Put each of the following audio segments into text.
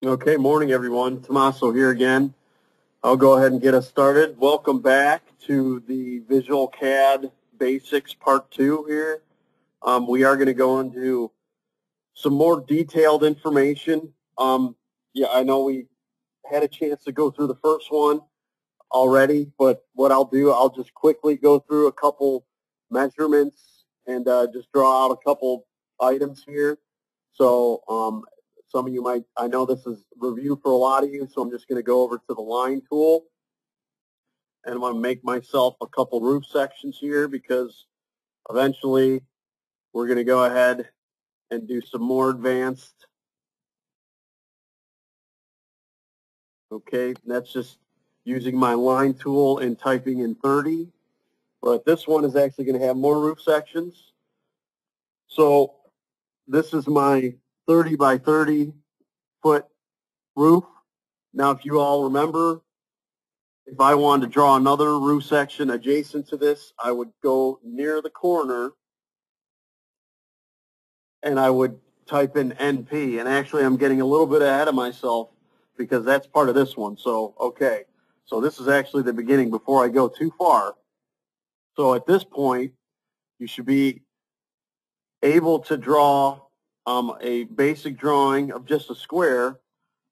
Okay, morning everyone. Tommaso here again. I'll go ahead and get us started. Welcome back to the Visual CAD Basics Part 2 here. We are going to go into some more detailed information. I know we had a chance to go through the first one already, but what I'll do, I'll just quickly go through a couple measurements and just draw out a couple items here. So some of you might, I know this is review for a lot of you, so I'm just going to go over to the line tool, and I'm going to make myself a couple roof sections here because eventually we're going to go ahead and do some more advanced. Okay, that's just using my line tool and typing in 30. But this one is actually going to have more roof sections. So this is my 30 by 30 foot roof. Now, if you all remember, if I wanted to draw another roof section adjacent to this, I would go near the corner and I would type in NP. And actually, I'm getting a little bit ahead of myself because that's part of this one. So, okay. So this is actually the beginning before I go too far. So at this point, you should be able to draw a basic drawing of just a square,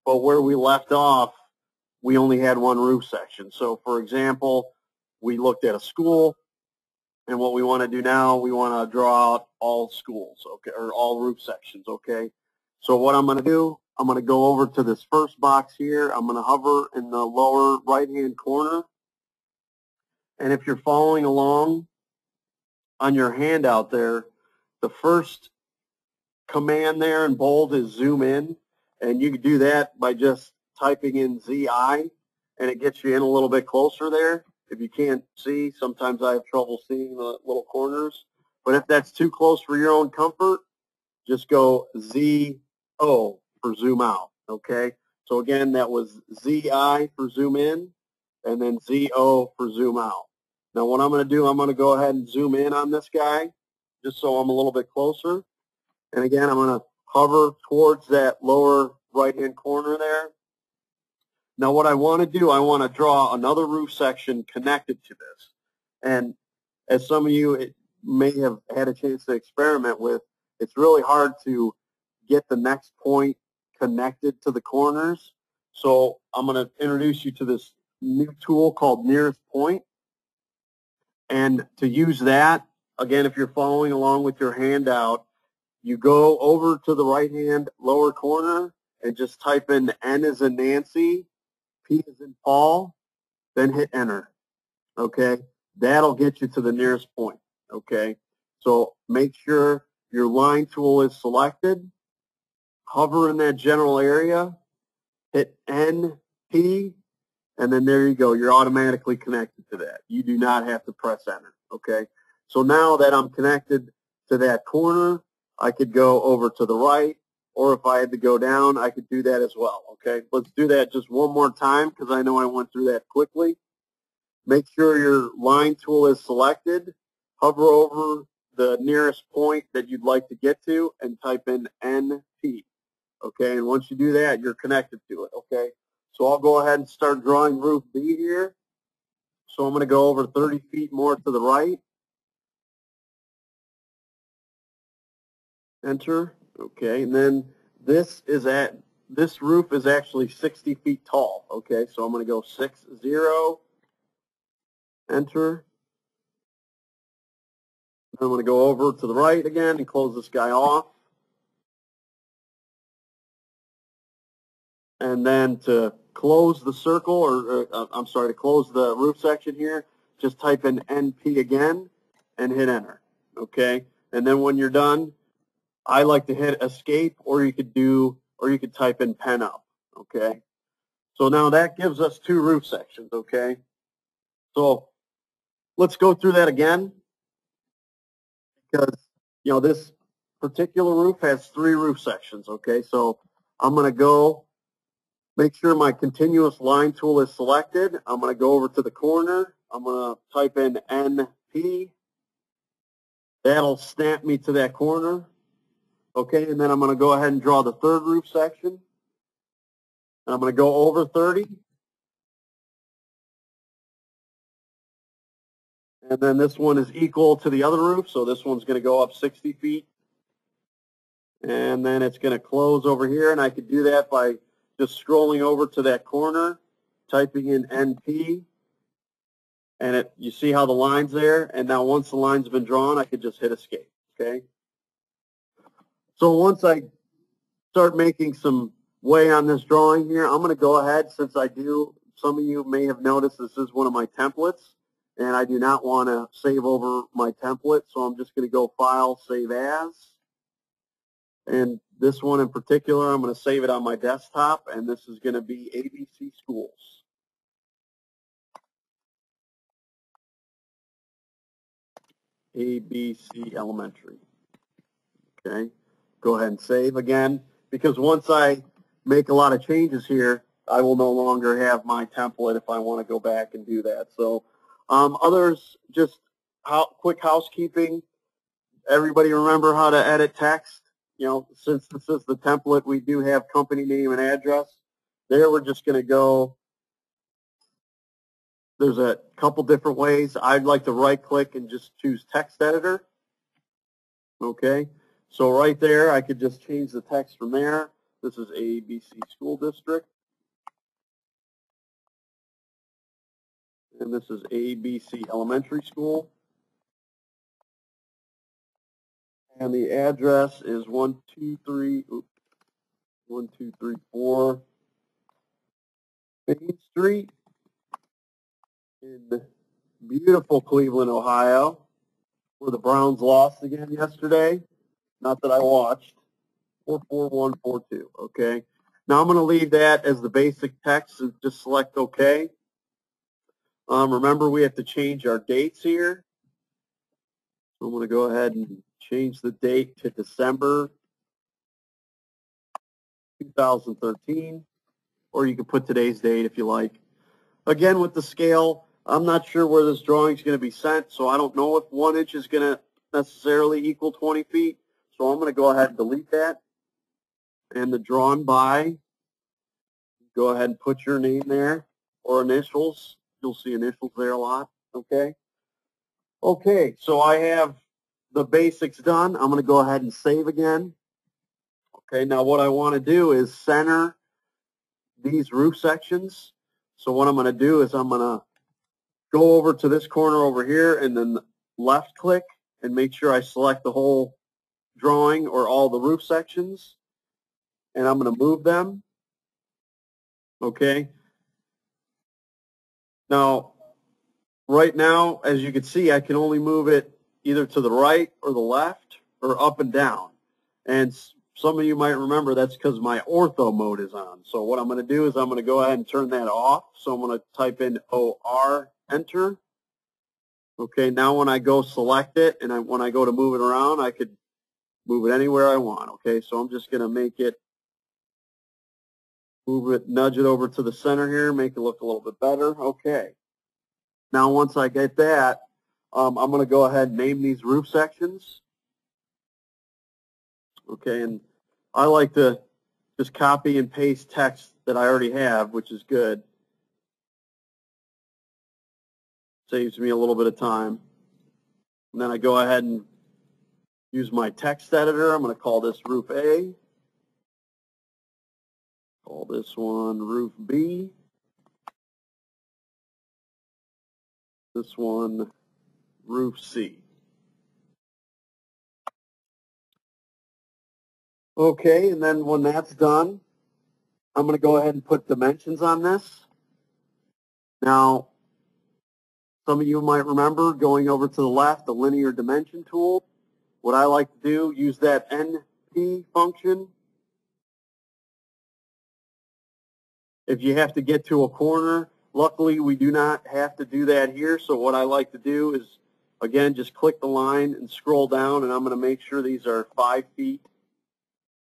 but where we left off, we only had one roof section. So for example, we looked at a school, and what we want to do now, we want to draw out all schools, okay, or all roof sections, okay? So what I'm going to do, I'm going to go over to this first box here. I'm going to hover in the lower right-hand corner. And if you're following along on your handout there, the first command there in bold is zoom in, and you can do that by just typing in ZI, and it gets you in a little bit closer there. If you can't see, sometimes I have trouble seeing the little corners, but if that's too close for your own comfort, just go ZO for zoom out, okay? So again, that was ZI for zoom in, and then ZO for zoom out. Now what I'm going to do, I'm going to go ahead and zoom in on this guy, just so I'm a little bit closer. And again, I'm going to hover towards that lower right-hand corner there. Now what I want to do, I want to draw another roof section connected to this. And as some of you may have had a chance to experiment with, it's really hard to get the next point connected to the corners. So I'm going to introduce you to this new tool called nearest point. And to use that, again, if you're following along with your handout, you go over to the right-hand lower corner and just type in N as in Nancy, P as in Paul, then hit enter, okay? That'll get you to the nearest point, okay? So make sure your line tool is selected, hover in that general area, hit N, P, and then there you go. You're automatically connected to that. You do not have to press enter, okay? So now that I'm connected to that corner, I could go over to the right, or if I had to go down, I could do that as well, okay? Let's do that just one more time because I know I went through that quickly. Make sure your line tool is selected, hover over the nearest point that you'd like to get to, and type in NP, okay? And once you do that, you're connected to it, okay? So I'll go ahead and start drawing roof B here. So I'm going to go over 30 feet more to the right. Enter. Okay, and then this roof is actually 60 feet tall. Okay, so I'm going to go 60. Enter. I'm going to go over to the right again and close this guy off. And then to close the circle, or I'm sorry, to close the roof section here, just type in NP again and hit enter. Okay, and then when you're done, I like to hit escape, or you could type in pen up, okay? So now that gives us two roof sections, okay? So let's go through that again because, you know, this particular roof has three roof sections, okay? So I'm going to go make sure my continuous line tool is selected. I'm going to go over to the corner. I'm going to type in NP. That'll snap me to that corner. Okay, and then I'm going to go ahead and draw the third roof section. And I'm going to go over 30. And then this one is equal to the other roof, so this one's going to go up 60 feet. And then it's going to close over here, and I could do that by just scrolling over to that corner, typing in NP, and you see how the line's there, and now once the line's been drawn, I could just hit escape, okay? So once I start making some way on this drawing here, I'm going to go ahead, since some of you may have noticed this is one of my templates, and I do not want to save over my template, so I'm just going to go File, Save As. And this one in particular, I'm going to save it on my desktop, and this is going to be ABC Schools. ABC Elementary. Okay, go ahead and save again, because once I make a lot of changes here, I will no longer have my template if I want to go back and do that. So others, just quick housekeeping. Everybody remember how to edit text? You know, since this is the template, we do have company name and address. There we're just going to go, there's a couple different ways. I'd like to right click and just choose text editor. Okay, so right there I could just change the text from there. This is ABC School District. And this is ABC Elementary School. And the address is 1234 Main Street in beautiful Cleveland, Ohio, where the Browns lost again yesterday. Not that I watched. 44142, okay? Now I'm going to leave that as the basic text and just select OK. Remember, we have to change our dates here. So I'm going to go ahead and change the date to December 2013, or you can put today's date if you like. Again, with the scale, I'm not sure where this drawing is going to be sent, so I don't know if 1 inch is going to necessarily equal 20 feet. So I'm going to go ahead and delete that. And the drawn by, go ahead and put your name there, or initials. You'll see initials there a lot, okay? Okay, so I have the basics done. I'm going to go ahead and save again. Okay, now what I want to do is center these roof sections. So what I'm going to do is I'm going to go over to this corner over here and then left click and make sure I select the whole drawing or all the roof sections. And I'm going to move them. Okay. Now, right now, as you can see, I can only move it either to the right or the left or up and down. And some of you might remember that's because my ortho mode is on. So what I'm going to do is I'm going to go ahead and turn that off. So I'm going to type in OR, enter. Okay, now when I go select it and when I go to move it around, I could move it anywhere I want. Okay, so I'm just going to move it, nudge it over to the center here, make it look a little bit better. Okay. Now once I get that, I'm going to go ahead and name these roof sections. Okay, and I like to just copy and paste text that I already have, which is good. Saves me a little bit of time. And then I go ahead and use my text editor. I'm going to call this Roof A. Call this one Roof B. This one Roof C. Okay, and then when that's done, I'm going to go ahead and put dimensions on this. Now, some of you might remember going over to the left, the linear dimension tool. What I like to do, use that NP function. If you have to get to a corner, luckily we do not have to do that here. So what I like to do is, again, just click the line and scroll down, and I'm going to make sure these are 5 feet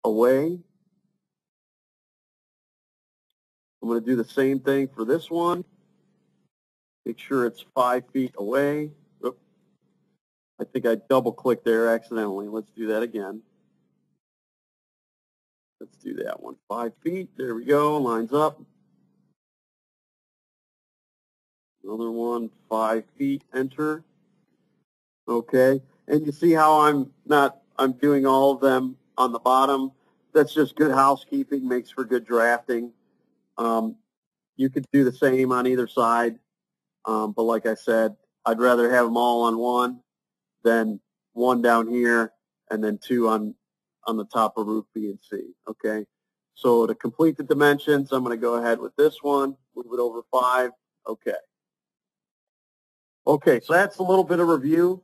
away. I'm going to do the same thing for this one. Make sure it's 5 feet away. Oops. I think I double-clicked there accidentally. Let's do that again. Let's do that one. 5 feet. There we go. Lines up. Another one, 5 feet. Enter. Okay. And you see how I'm doing all of them on the bottom. That's just good housekeeping. Makes for good drafting. You could do the same on either side. But like I said, I'd rather have them all on one than one down here and then two on the top of roof B and C. Okay. So to complete the dimensions, I'm going to go ahead with this one, move it over 5. Okay. Okay, so that's a little bit of review.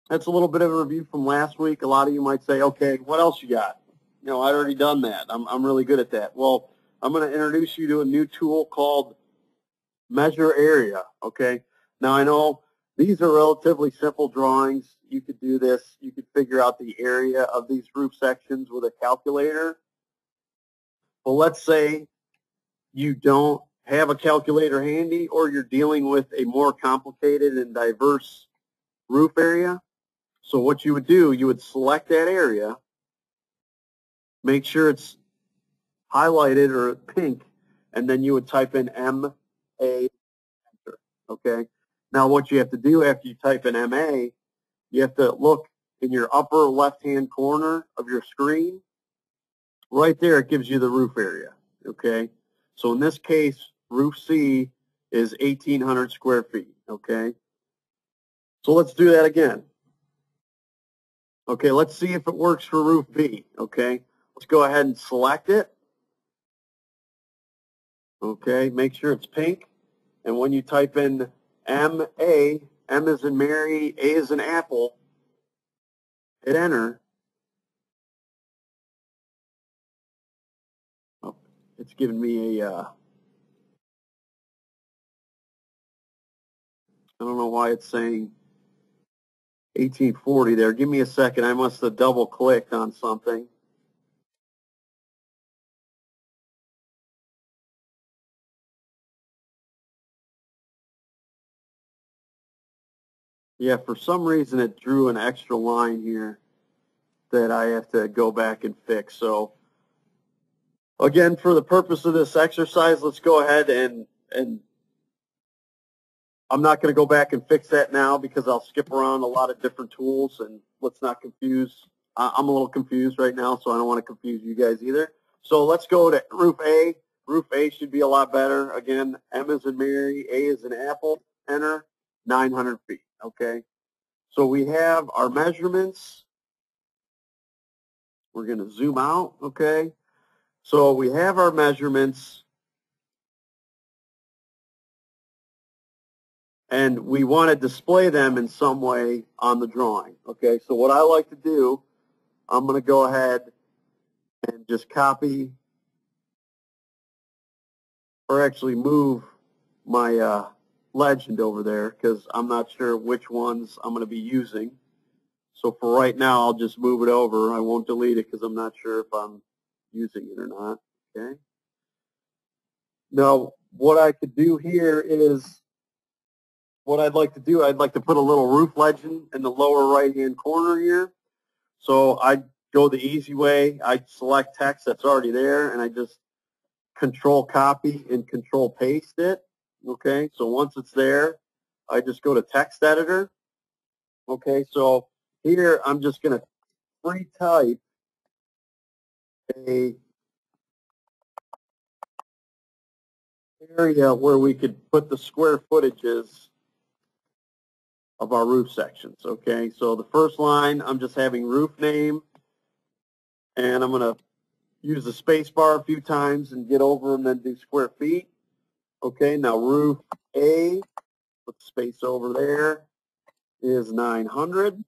That's a little bit of a review from last week. A lot of you might say, okay, what else you got? You know, I'd already done that. I'm really good at that. Well, I'm going to introduce you to a new tool called Measure Area, okay? Now, I know these are relatively simple drawings. You could do this. You could figure out the area of these roof sections with a calculator. Well, let's say you don't have a calculator handy or you're dealing with a more complicated and diverse roof area. So what you would do, you would select that area, make sure it's highlighted or pink, and then you would type in MA, enter, okay? Now what you have to do after you type in MA, you have to look in your upper left-hand corner of your screen. Right there, it gives you the roof area, okay? So in this case, roof C is 1,800 square feet, okay? So let's do that again. Okay, let's see if it works for roof B, okay? Let's go ahead and select it. Okay, make sure it's pink. And when you type in MA, M as in Mary, A as in Apple, hit enter. Oh, it's giving me a, I don't know why it's saying 1840 there. Give me a second. I must have double clicked on something. Yeah, for some reason it drew an extra line here that I have to go back and fix. So again, for the purpose of this exercise, let's go ahead and I'm not going to go back and fix that now because I'll skip around a lot of different tools, and let's not confuse. I'm a little confused right now, so I don't want to confuse you guys either. So let's go to roof A. Roof A should be a lot better. Again, M as in Mary, A as in Apple, enter, 900 feet, okay? So we have our measurements. We're going to zoom out, okay? So we have our measurements, and we want to display them in some way on the drawing, okay? So what I like to do, I'm going to go ahead and just copy or actually move my legend over there because I'm not sure which ones I'm going to be using. So for right now, I'll just move it over. I won't delete it because I'm not sure if I'm using it or not, okay? Now, what I could do here is, what I'd like to do, I'd like to put a little roof legend in the lower right-hand corner here. So I'd go the easy way. I'd select text that's already there, and I just control copy and control paste it. Okay, so once it's there, I just go to text editor. Okay, so here I'm just going to free type a area where we could put the square footages of our roof sections. Okay, so the first line, I'm just having roof name, and I'm going to use the space bar a few times and get over and then do square feet. Okay, now roof A, put the space over there, is 900.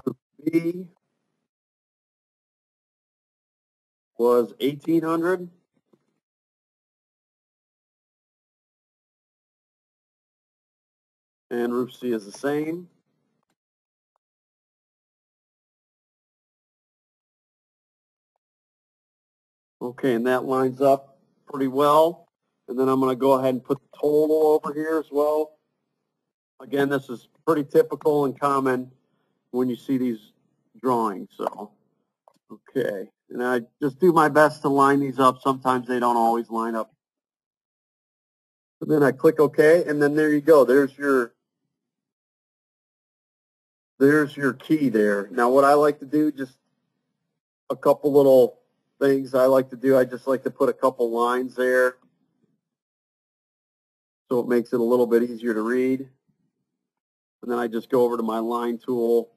Roof B was 1,800. And roof C is the same. Okay, and that lines up pretty well. And then I'm going to go ahead and put the total over here as well. Again, this is pretty typical and common when you see these drawings. So, okay. And I just do my best to line these up. Sometimes they don't always line up. And then I click OK, and then there you go. There's your key there. Now, what I like to do, just a couple little things I like to do. I just like to put a couple lines there so it makes it a little bit easier to read. And then I just go over to my line tool,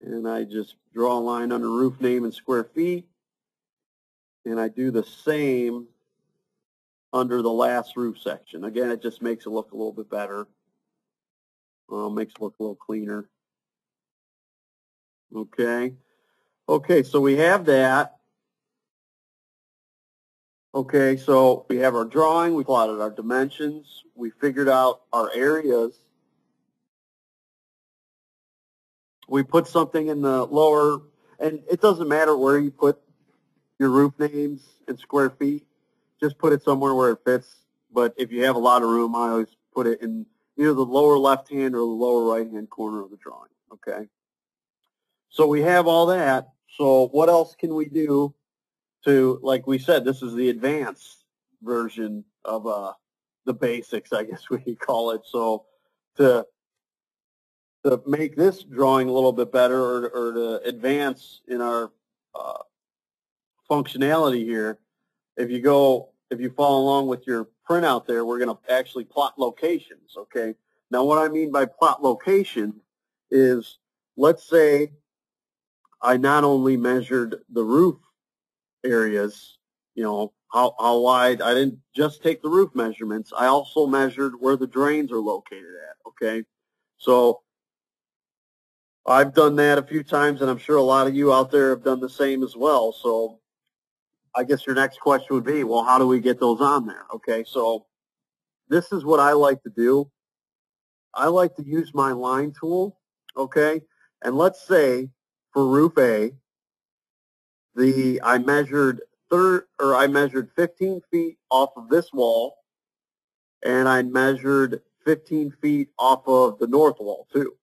and I just draw a line under roof name in square feet. And I do the same under the last roof section. Again, it just makes it look a little bit better. Makes it look a little cleaner. Okay. Okay, so we have that. Okay, so we have our drawing, we plotted our dimensions, we figured out our areas. We put something in the lower, and it doesn't matter where you put your roof names in square feet, just put it somewhere where it fits. But if you have a lot of room, I always put it in either the lower left-hand or the lower right-hand corner of the drawing, okay? So we have all that. So what else can we do to, like we said, this is the advanced version of the basics, I guess we could call it. So to make this drawing a little bit better, or to advance in our functionality here, if you follow along with your printout there, we're going to actually plot locations, okay? Now, what I mean by plot location is, let's say I not only measured the roof areas, how wide, I didn't just take the roof measurements, I also measured where the drains are located at, okay? So I've done that a few times, and I'm sure a lot of you out there have done the same as well. So I guess your next question would be, well, how do we get those on there? Okay, so this is what I like to do. I like to use my line tool, okay? And let's say for roof A, I measured 15 feet off of this wall, and I measured 15 feet off of the north wall too.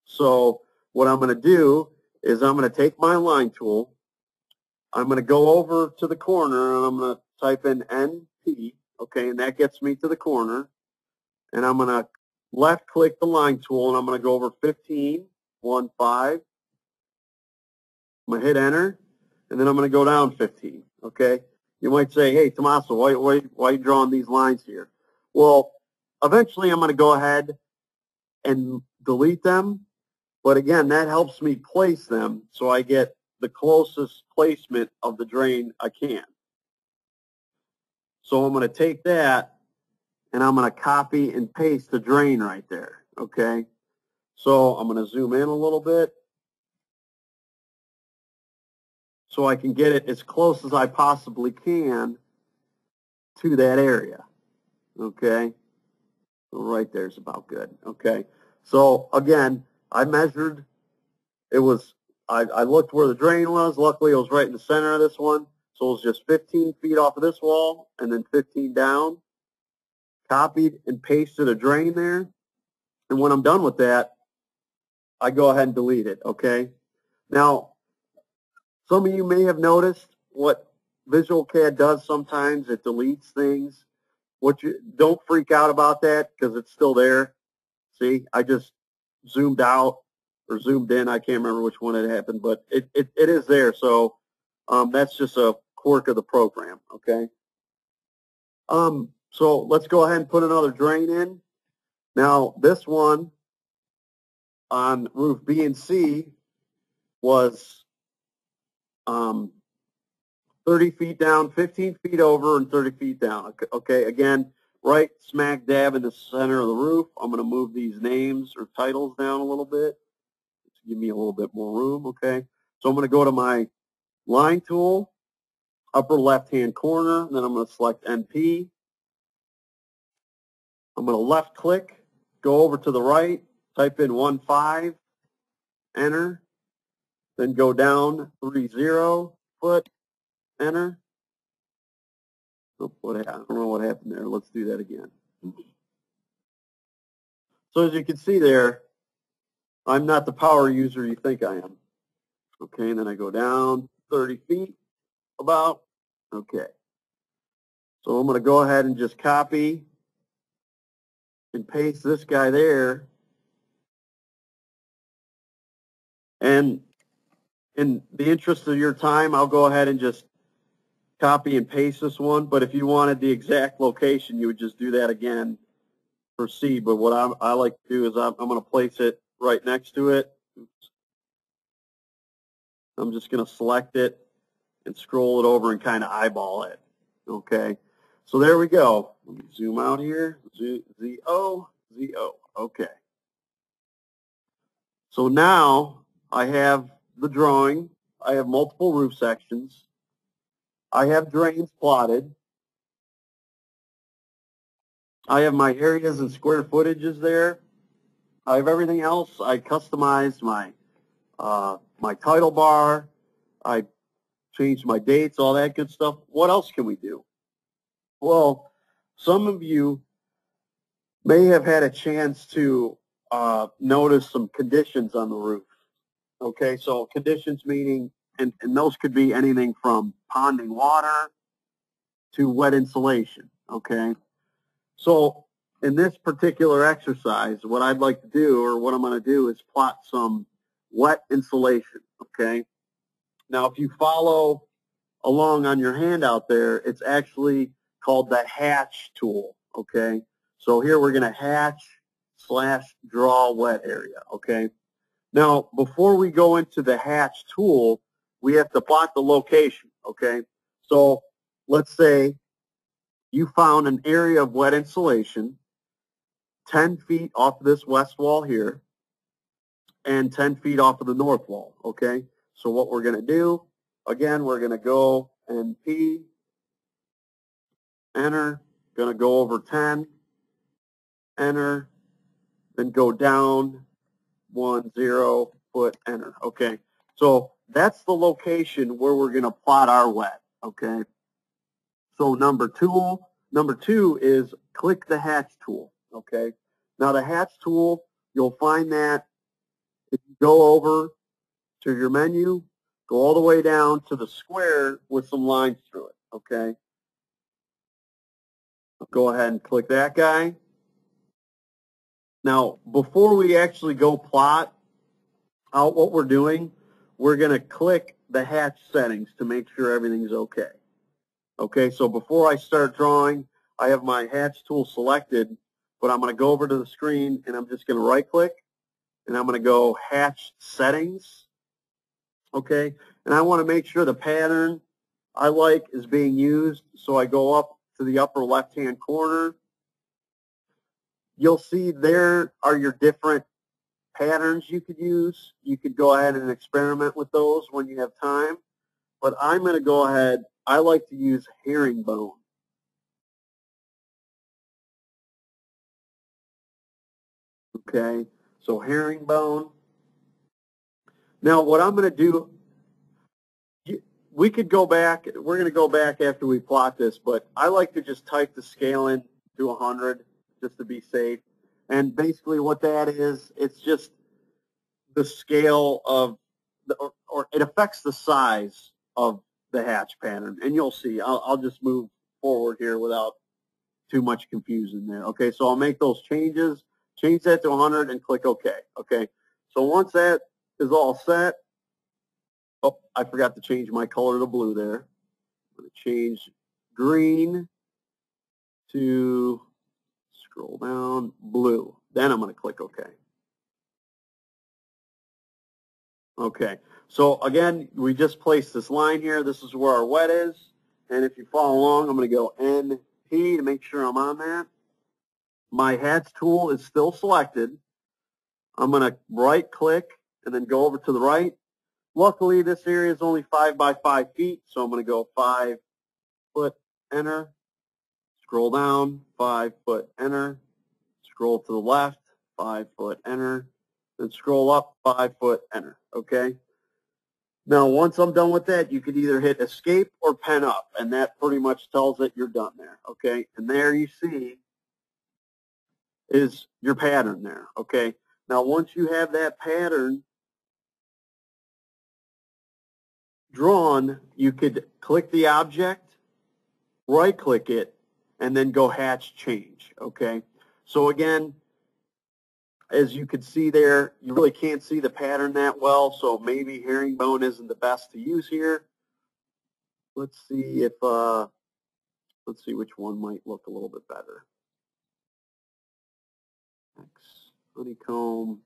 So what I'm going to do is I'm going to take my line tool, I'm going to go over to the corner, and I'm going to type in NP, okay, and that gets me to the corner, and I'm going to left click the line tool, and I'm going to go over 15, 1, 5, I'm going to hit enter, and then I'm going to go down 15, okay? You might say, hey, Tommaso, why are you drawing these lines here? Well, eventually I'm going to go ahead and delete them, but again, that helps me place them so I get the closest placement of the drain I can. So I'm going to take that, and I'm going to copy and paste the drain right there, okay? So I'm going to zoom in a little bit so I can get it as close as I possibly can to that area, okay? So right there is about good, okay? So again, I measured, I looked where the drain was. Luckily, it was right in the center of this one. So it was just 15 feet off of this wall and then 15 down. Copied and pasted a drain there. And when I'm done with that, I go ahead and delete it, okay? Now, some of you may have noticed what Visual CAD does sometimes. It deletes things. Don't freak out about that because it's still there. See, I just zoomed out or zoomed in. I can't remember which one it happened, but it is there. So that's just a quirk of the program, okay? So let's go ahead and put another drain in. Now, this one on roof B and C was 30 feet down, 15 feet over, and 30 feet down. Okay, again, right smack dab in the center of the roof. I'm going to move these names or titles down a little bit to give me a little bit more room, okay? So I'm going to go to my line tool, upper left-hand corner, then I'm going to select NP. I'm going to left-click, go over to the right, type in 1.5, enter, then go down 3.0 foot, enter. Oh, I don't know what happened there. Let's do that again. So as you can see there, I'm not the power user you think I am. Okay, and then I go down 30 feet about. Okay. So I'm going to go ahead and just copy and paste this guy there. And in the interest of your time, I'll go ahead and just copy and paste this one. But if you wanted the exact location, you would just do that again for C. But what I like to do is I'm going to place it right next to it. Oops. I'm just going to select it and scroll it over and kind of eyeball it. Okay. So there we go. Let me zoom out here. Z-O, Z-O. Okay. So now I have the drawing. I have multiple roof sections. I have drains plotted. I have my areas and square footages there. I have everything else. I customized my my title bar. I changed my dates, all that good stuff. What else can we do? Well, some of you may have had a chance to notice some conditions on the roof. Okay, so conditions meaning, and those could be anything from ponding water to wet insulation, okay? So in this particular exercise, what I'd like to do, or what I'm going to do, is plot some wet insulation, okay? Now, if you follow along on your handout there, it's actually called the hatch tool, okay? So here we're going to hatch/draw wet area, okay? Now, before we go into the hatch tool, we have to plot the location, okay? So let's say you found an area of wet insulation 10 feet off of this west wall here and 10 feet off of the north wall, okay? So what we're going to do, again, we're going to go NP, enter, going to go over 10, enter, then go down 1, 0, foot, enter, okay? So that's the location where we're going to plot our wet, okay? So number two is click the hatch tool, okay? Now the hatch tool, you'll find that if you go over to your menu, go all the way down to the square with some lines through it, okay? Go ahead and click that guy. Now, before we actually go plot out what we're doing, we're going to click the hatch settings to make sure everything's okay. Okay, so before I start drawing, I have my hatch tool selected, but I'm going to go over to the screen and I'm just going to right click and I'm going to go hatch settings. Okay, and I want to make sure the pattern I like is being used, so I go up to the upper left hand corner. You'll see there are your different patterns you could use. You could go ahead and experiment with those when you have time, but I'm going to go ahead. I like to use herringbone. Okay, so herringbone. Now what I'm going to do, we could go back, we're going to go back after we plot this, but I like to just type the scale in to 100 just to be safe. And basically what that is, it's just the scale of, or it affects the size of the hatch pattern. And you'll see, I'll just move forward here without too much confusion there. Okay, so I'll make those changes, change that to 100 and click OK. Okay, so once that is all set, oh, I forgot to change my color to blue there. I'm going to change green to, scroll down, blue. Then I'm going to click OK. Okay, so again, we just placed this line here. This is where our wet is. And if you follow along, I'm going to go NP to make sure I'm on that. My hatch tool is still selected. I'm going to right click and then go over to the right. Luckily, this area is only 5 by 5 feet, so I'm going to go 5 foot, enter. Scroll down, 5 foot, enter. Scroll to the left, 5 foot, enter. Then scroll up, 5 foot, enter. Okay? Now, once I'm done with that, you could either hit escape or pen up, and that pretty much tells it you're done there. Okay? And there you see is your pattern there, okay? Now, once you have that pattern drawn, you could click the object, right-click it, and then go hatch change, okay? So again, as you can see there, you really can't see the pattern that well, so maybe herringbone isn't the best to use here. Let's see if, let's see which one might look a little bit better. X, honeycomb.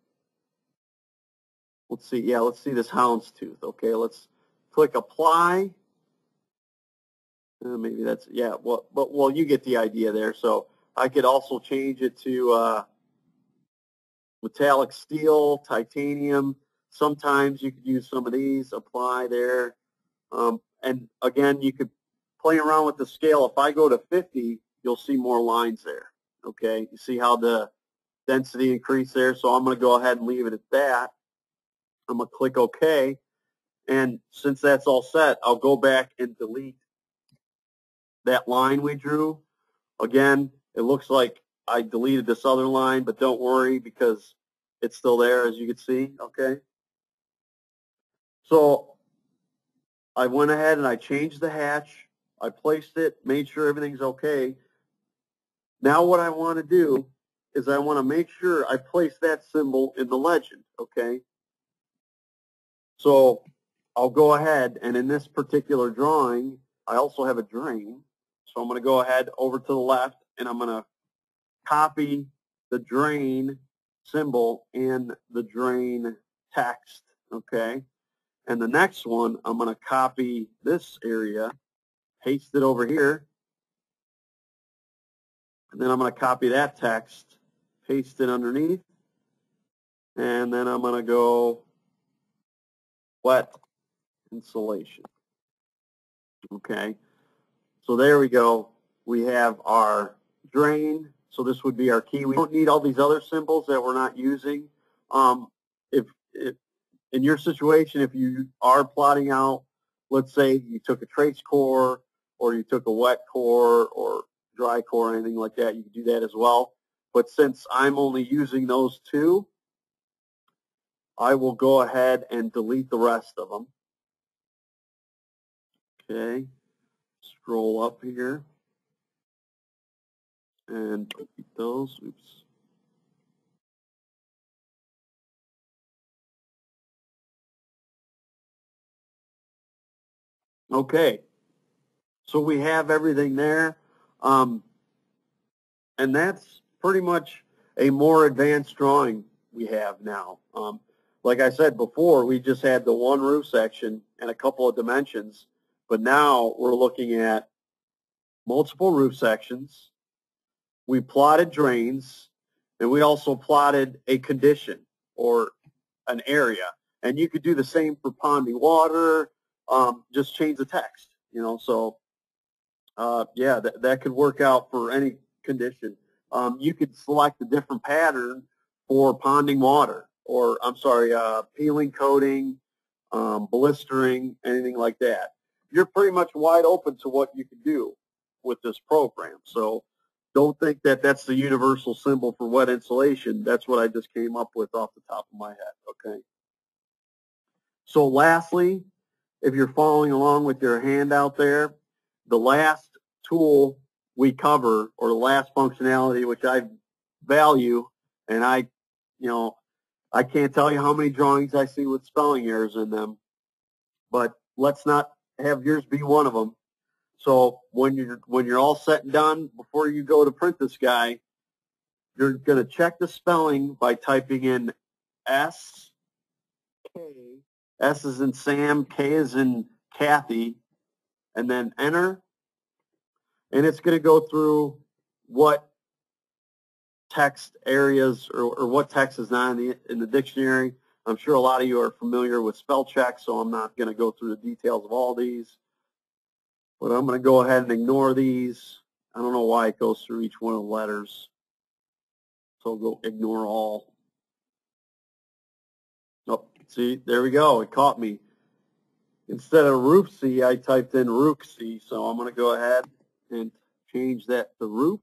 Let's see, yeah, let's see this houndstooth. Okay, let's click apply. Maybe that's, yeah, well, you get the idea there. So I could also change it to metallic steel, titanium. Sometimes you could use some of these, apply there. And again, you could play around with the scale. If I go to 50, you'll see more lines there. Okay, you see how the density increased there? So I'm going to go ahead and leave it at that. I'm going to click OK. And since that's all set, I'll go back and delete that line we drew. Again, it looks like I deleted this other line, but don't worry because it's still there, as you can see, okay? So I went ahead and I changed the hatch. I placed it, made sure everything's okay. Now what I want to do is I want to make sure I place that symbol in the legend, okay? So I'll go ahead, and in this particular drawing, I also have a drain. So I'm going to go ahead over to the left, and I'm going to copy the drain symbol and the drain text, okay? And the next one, I'm going to copy this area, paste it over here, and then I'm going to copy that text, paste it underneath, and then I'm going to go wet insulation, okay? So there we go. We have our drain. So this would be our key. We don't need all these other symbols that we're not using. If in your situation, if you are plotting out, let's say you took a trace core or you took a wet core or dry core or anything like that, you can do that as well. But since I'm only using those two, I will go ahead and delete the rest of them. Okay, scroll up here and delete those. Oops. Okay, so we have everything there, and that's pretty much a more advanced drawing we have now. Like I said before, we just had the one roof section and a couple of dimensions, but now we're looking at multiple roof sections. We plotted drains, and we also plotted a condition or an area. And you could do the same for ponding water, just change the text, you know, so yeah, that could work out for any condition. You could select a different pattern for ponding water, or I'm sorry, peeling, coating, blistering, anything like that. You're pretty much wide open to what you can do with this program. So don't think that that's the universal symbol for wet insulation. That's what I just came up with off the top of my head, okay? So lastly, if you're following along with your handout there, the last tool we cover, or the last functionality which I value, and I can't tell you how many drawings I see with spelling errors in them, but let's not have yours be one of them. So when you're all set and done, before you go to print this guy, you're going to check the spelling by typing in S, K, S is in Sam, K is in Kathy, and then enter, and it's going to go through what text areas or what text is not in the dictionary. I'm sure a lot of you are familiar with spell check, so I'm not going to go through the details of all these, but I'm going to go ahead and ignore these. I don't know why it goes through each one of the letters, so I'll go ignore all. Oh, see, there we go. It caught me. Instead of roof C, I typed in rook C, so I'm going to go ahead and change that to roof.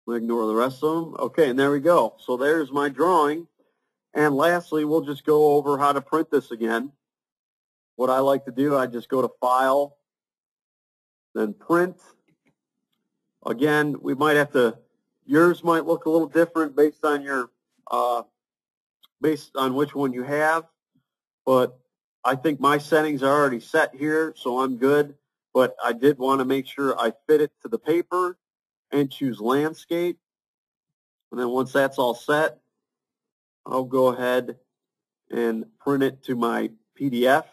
We'll ignore the rest of them. Okay, and there we go. So there's my drawing. And lastly, we'll just go over how to print this again. What I like to do, I just go to File, then Print. Again, we might have to, yours might look a little different based on your, based on which one you have, but I think my settings are already set here, so I'm good. But I did want to make sure I fit it to the paper and choose landscape. And then once that's all set, I'll go ahead and print it to my PDF.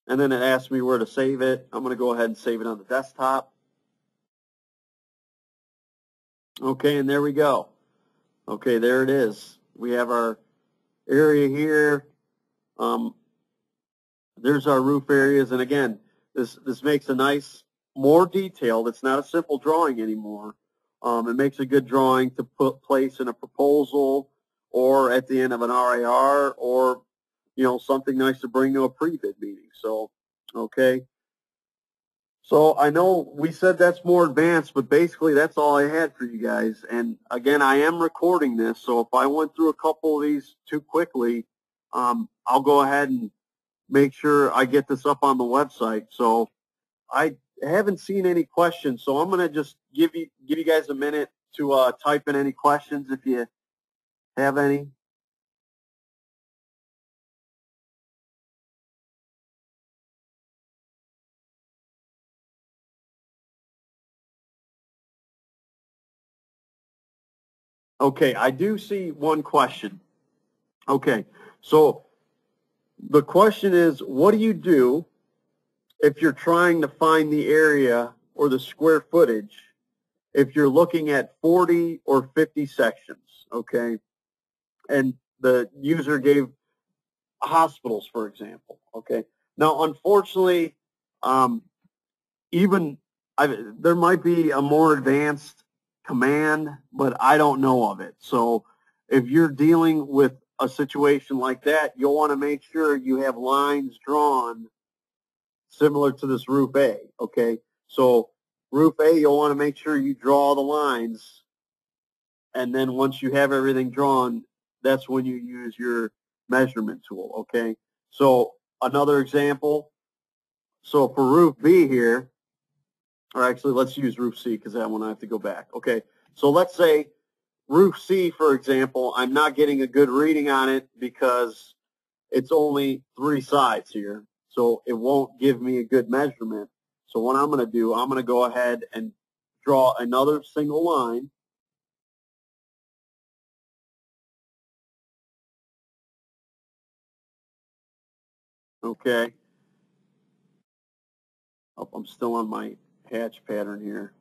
And then it asks me where to save it. I'm going to go ahead and save it on the desktop. Okay, and there we go. Okay, there it is. We have our area here. There's our roof areas. And again, this makes a nice, more detailed. It's not a simple drawing anymore. It makes a good drawing to place in a proposal or at the end of an RAR or, you know, something nice to bring to a pre-bid meeting. So, okay. So I know we said that's more advanced, but basically that's all I had for you guys. And again, I am recording this, so if I went through a couple of these too quickly, I'll go ahead and make sure I get this up on the website. So I haven't seen any questions, so I'm going to just give you guys a minute to type in any questions if you have any. Okay, I do see one question. Okay, so the question is, what do you do if you're trying to find the area or the square footage if you're looking at 40 or 50 sections, okay? And the user gave hospitals, for example, okay? Now, unfortunately, there might be a more advanced command, but I don't know of it. So if you're dealing with a situation like that, you'll want to make sure you have lines drawn similar to this roof A, okay? So roof A, you'll want to make sure you draw the lines, and then once you have everything drawn, that's when you use your measurement tool, okay? So another example, so for roof B here, or actually let's use roof C because that one I have to go back, okay? So let's say roof C, for example, I'm not getting a good reading on it because it's only 3 sides here, so it won't give me a good measurement. So what I'm going to do, I'm going to go ahead and draw another single line. Okay. Oh, I'm still on my hatch pattern here.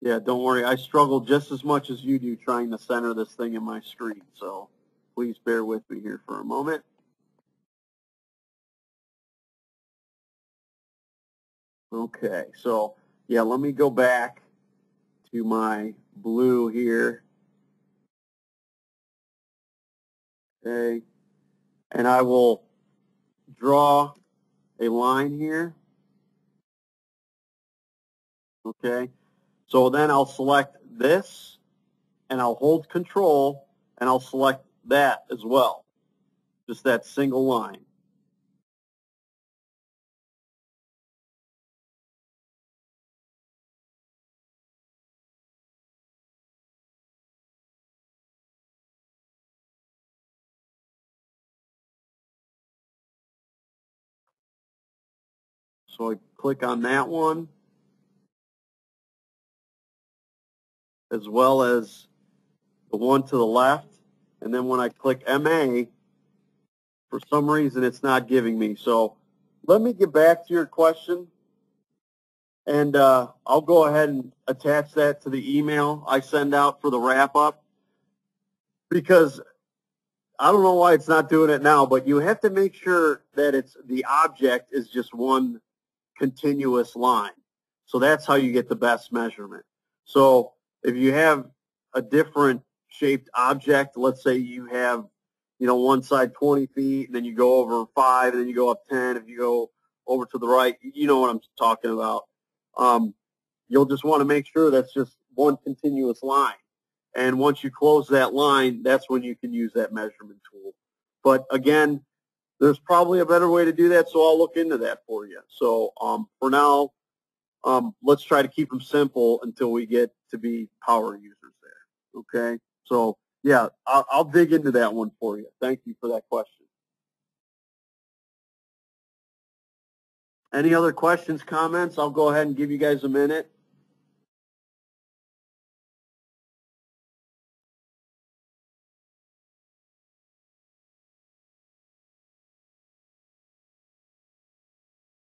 Yeah, don't worry. I struggle just as much as you do trying to center this thing in my screen, so please bear with me here for a moment. Okay, so yeah, let me go back to my blue here. Okay, and I will draw a line here. Okay, so then I'll select this, and I'll hold Control, and I'll select that as well, just that single line. So I click on that one, as well as the one to the left, and then when I click MA, for some reason it's not giving me. So let me get back to your question, and I'll go ahead and attach that to the email I send out for the wrap-up, because I don't know why it's not doing it now, but you have to make sure that the object is just one continuous line. So that's how you get the best measurement. So if you have a different shaped object, let's say you have, one side 20 feet, and then you go over 5, and then you go up 10. If you go over to the right, you know what I'm talking about. You'll just want to make sure that's just one continuous line. And once you close that line, that's when you can use that measurement tool. But again, there's probably a better way to do that, so I'll look into that for you. So for now, let's try to keep them simple until we get to be power users there. Okay? So yeah, I'll dig into that one for you. Thank you for that question. Any other questions, comments? I'll go ahead and give you guys a minute.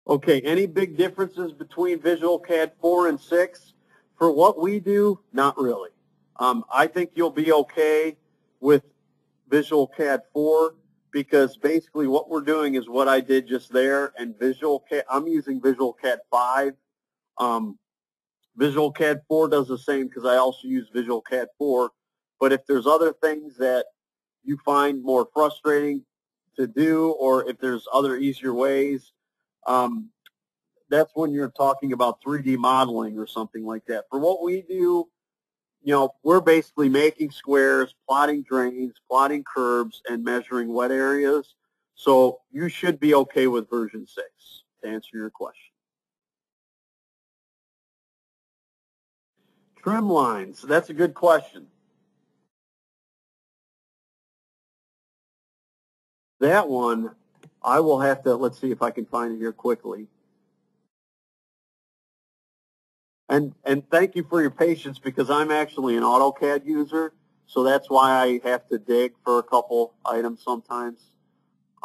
Okay, any big differences between Visual CAD 4 and 6? For what we do, not really. I think you'll be okay with Visual CAD 4 because basically what we're doing is what I did just there, and Visual CAD, I'm using Visual CAD 5. Visual CAD 4 does the same because I also use Visual CAD 4, but if there's other things that you find more frustrating to do, or if there's other easier ways, that's when you're talking about 3D modeling or something like that. For what we do, you know, we're basically making squares, plotting drains, plotting curves, and measuring wet areas. So you should be okay with version 6 to answer your question. Trim lines, that's a good question. That one, I will have to, let's see if I can find it here quickly. And thank you for your patience because I'm actually an AutoCAD user, so that's why I have to dig for a couple items sometimes.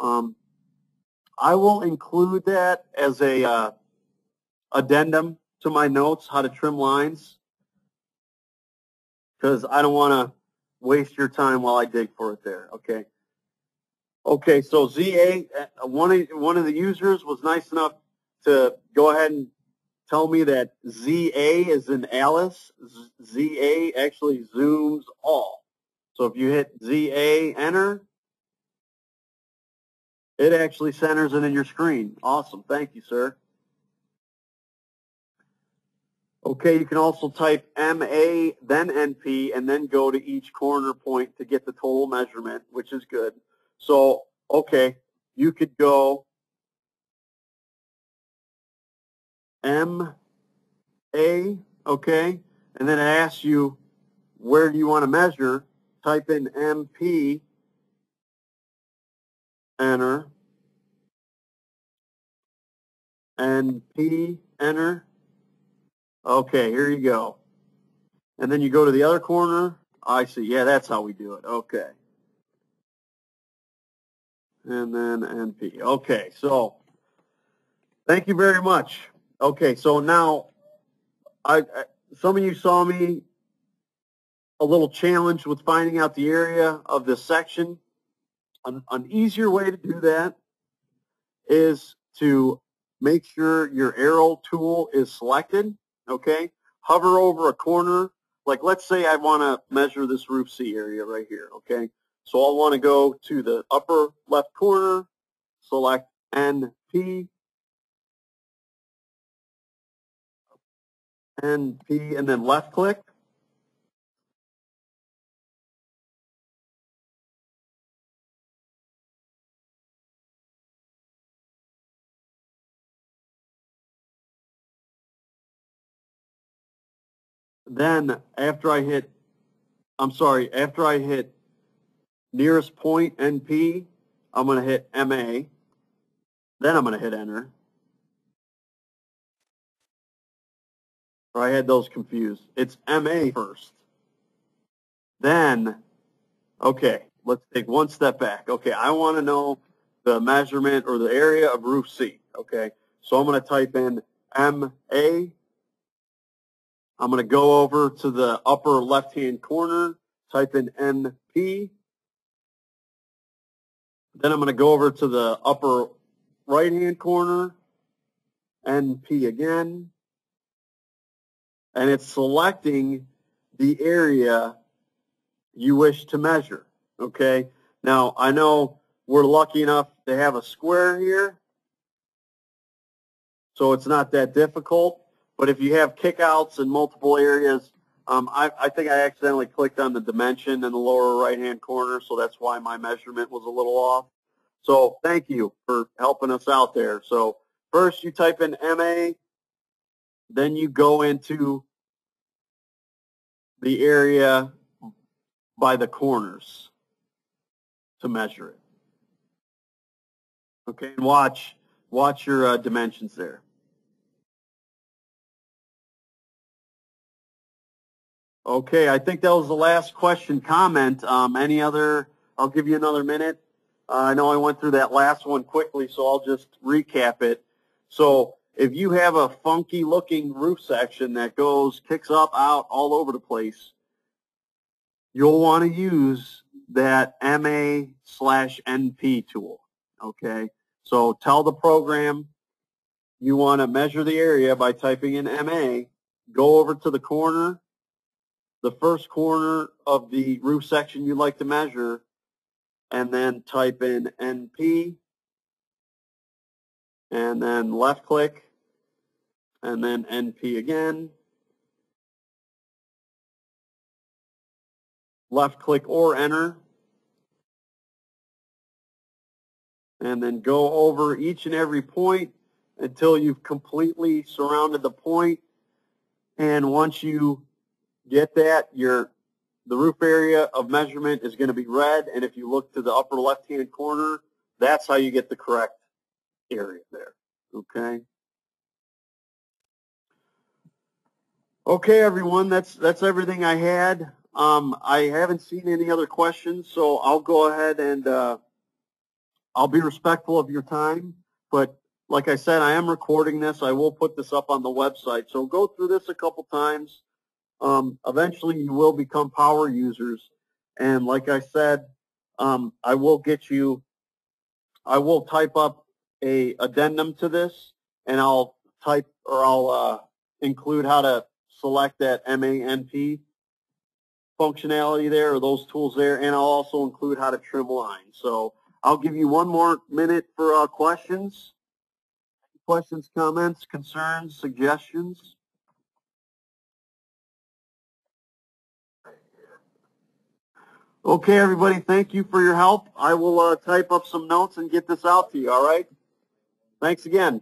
I will include that as a addendum to my notes, how to trim lines, because I don't want to waste your time while I dig for it there, okay? Okay, so ZA, one of the users was nice enough to go ahead and tell me that ZA is in Alice. ZA actually zooms all. So if you hit ZA, enter, it actually centers it in your screen. Awesome. Thank you, sir. Okay, you can also type MA, then NP, and then go to each corner point to get the total measurement, which is good. So, okay, you could go MA, okay, and then it asks you where do you want to measure. Type in MP, enter, NP, enter. Okay, here you go. And then you go to the other corner. I see. Yeah, that's how we do it. Okay. And then NP. Okay, so thank you very much. Okay, so now some of you saw me a little challenged with finding out the area of this section. An easier way to do that is to make sure your arrow tool is selected, okay? Hover over a corner. Like let's say I want to measure this roof C area right here, okay? So I'll want to go to the upper left corner, select NP, NP, and then left click. Then after I hit nearest point NP, I'm going to hit MA. Then I'm going to hit enter. Or I had those confused. It's MA first. Then, okay, let's take one step back. Okay, I want to know the measurement or the area of roof C. Okay, so I'm going to type in MA. I'm going to go over to the upper left-hand corner, type in NP. Then I'm going to go over to the upper right-hand corner, NP again. And it's selecting the area you wish to measure, okay? Now, I know we're lucky enough to have a square here, so it's not that difficult. But if you have kickouts in multiple areas, I think I accidentally clicked on the dimension in the lower right-hand corner, so that's why my measurement was a little off. So thank you for helping us out there. So first you type in MA, then you go into the area by the corners to measure it. Okay, and watch your dimensions there. Okay, I think that was the last question comment. Any other? I'll give you another minute. I know I went through that last one quickly, so I'll just recap it. So if you have a funky looking roof section that kicks up, out, all over the place, you'll want to use that MA/NP tool. Okay, so tell the program you want to measure the area by typing in MA, go over to the corner, the first corner of the roof section you'd like to measure, and then type in NP, and then left click, and then NP again, left click or enter, and then go over each and every point until you've completely surrounded the point. And once you get that, the roof area of measurement is going to be red, and if you look to the upper left-hand corner, that's how you get the correct area there, okay? Okay, everyone, that's everything I had. I haven't seen any other questions, so I'll go ahead and I'll be respectful of your time, but like I said, I am recording this. I will put this up on the website, so go through this a couple times. Eventually you will become power users, and like I said, I will type up a addendum to this, and I'll include how to select that MANP functionality there, or those tools there, and I'll also include how to trim lines. So I'll give you one more minute for questions. Questions, comments, concerns, suggestions? Okay, everybody, thank you for your help. I will type up some notes and get this out to you, all right? Thanks again.